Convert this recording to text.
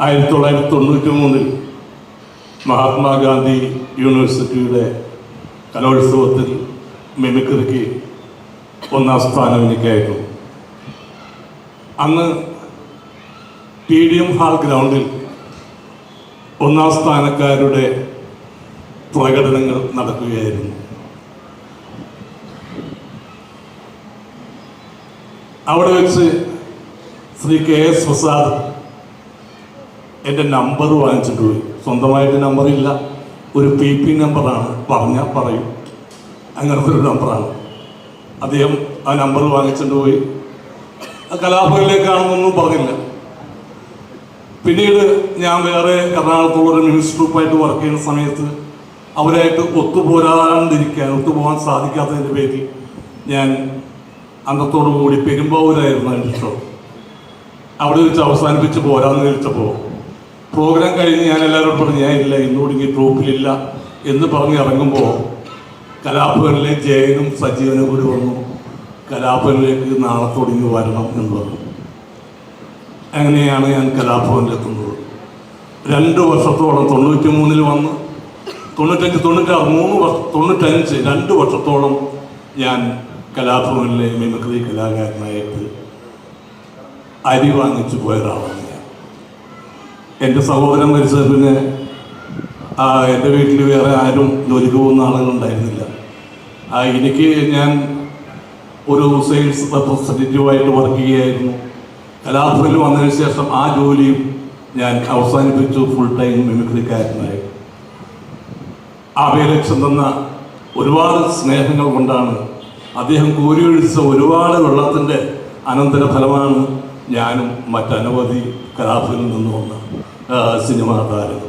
1993 മഹാത്മാഗാന്ധി യൂണിവേഴ്സിറ്റിയുടെ കലോത്സവത്തിൽ മിമിക്രിക്ക് 1ാം സ്ഥാനം എനിക്കായിരുന്നു. അന്ന് TDM ഹാൾ ഗ്രൗണ്ടിൽ 1ാം സ്ഥാനക്കാരുടെ പ്രകടനങ്ങൾ നടക്കുകയായിരുന്നു. അവിടെ വെച്ച് ശ്രീ KS പ്രസാദ് എൻ്റെ നമ്പർ വാങ്ങിച്ചിട്ട് പോയി. സ്വന്തമായിട്ട് നമ്പറില്ല, ഒരു PP നമ്പറാണ്, പറഞ്ഞാൽ പറയും, അങ്ങനത്തെ ഒരു നമ്പറാണ്. അദ്ദേഹം ആ നമ്പർ വാങ്ങിച്ചിട്ട് പോയി. കലാഭവനിലേക്കാണെന്നൊന്നും പറഞ്ഞില്ല. പിന്നീട് ഞാൻ വേറെ എറണാകുളത്തുള്ളൊരു മ്യൂസിക് ഗ്രൂപ്പായിട്ട് വർക്ക് ചെയ്യുന്ന സമയത്ത് അവരായിട്ട് ഒത്തുപോകാൻ സാധിക്കാത്തതിൻ്റെ പേരിൽ ഞാൻ അന്നത്തോടു കൂടി പെരുമ്പാവൂരായിരുന്നു എൻ്റെ ഷോ. അവിടെ വെച്ച് അവസാനിപ്പിച്ച് പോരാന്ന് വിളിച്ചപ്പോൾ പ്രോഗ്രാം കഴിഞ്ഞ് ഞാൻ എല്ലാവരോടും പറഞ്ഞു ഞാൻ ഇല്ല, ഇന്നോട് ഈ ട്രൂപ്പിലില്ല എന്ന് പറഞ്ഞ് ഇറങ്ങുമ്പോൾ കലാഭവനിലെ ജയനും സജീവനും കൂടി വന്നു, കലാഭവനിലേക്ക് നാളത്തോടിങ്ങ് വരണം എന്ന് പറഞ്ഞു. അങ്ങനെയാണ് ഞാൻ കലാഭവനിലെത്തുന്നത്. 2 വർഷത്തോളം 93 വന്ന് 95, 96, 2 വർഷത്തോളം ഞാൻ കലാഭവനിലെ മിമിക്രി കലാകാരനായിട്ട് അരി വാങ്ങിച്ചു പോയ ഒരാളാണ് ഞാൻ. എൻ്റെ സഹോദരൻ മരിച്ചത് പിന്നെ എൻ്റെ വീട്ടിൽ വേറെ ആരും ജോലിക്ക് പോകുന്ന ആളുകളുണ്ടായിരുന്നില്ല. എനിക്ക് ഞാൻ ഒരു സെയിൽസ് റെപ്രസെൻറ്റേറ്റീവായിട്ട് വർക്ക് ചെയ്യുകയായിരുന്നു. കലാഭവനിൽ വന്നതിന് ശേഷം ആ ജോലിയും ഞാൻ അവസാനിപ്പിച്ചു. Full time മിമിക്രിക്കാരനായി. അഭയലക്ഷ്യം തന്ന ഒരുപാട് സ്നേഹങ്ങൾ കൊണ്ടാണ്, അദ്ദേഹം കോരിയൊഴിച്ച ഒരുപാട് വെള്ളത്തിൻ്റെ അനന്തര ഫലമാണ് ഞാനും മറ്റനവധി കലാഭവനിൽ നിന്ന് വന്ന സിനിമാ താരം.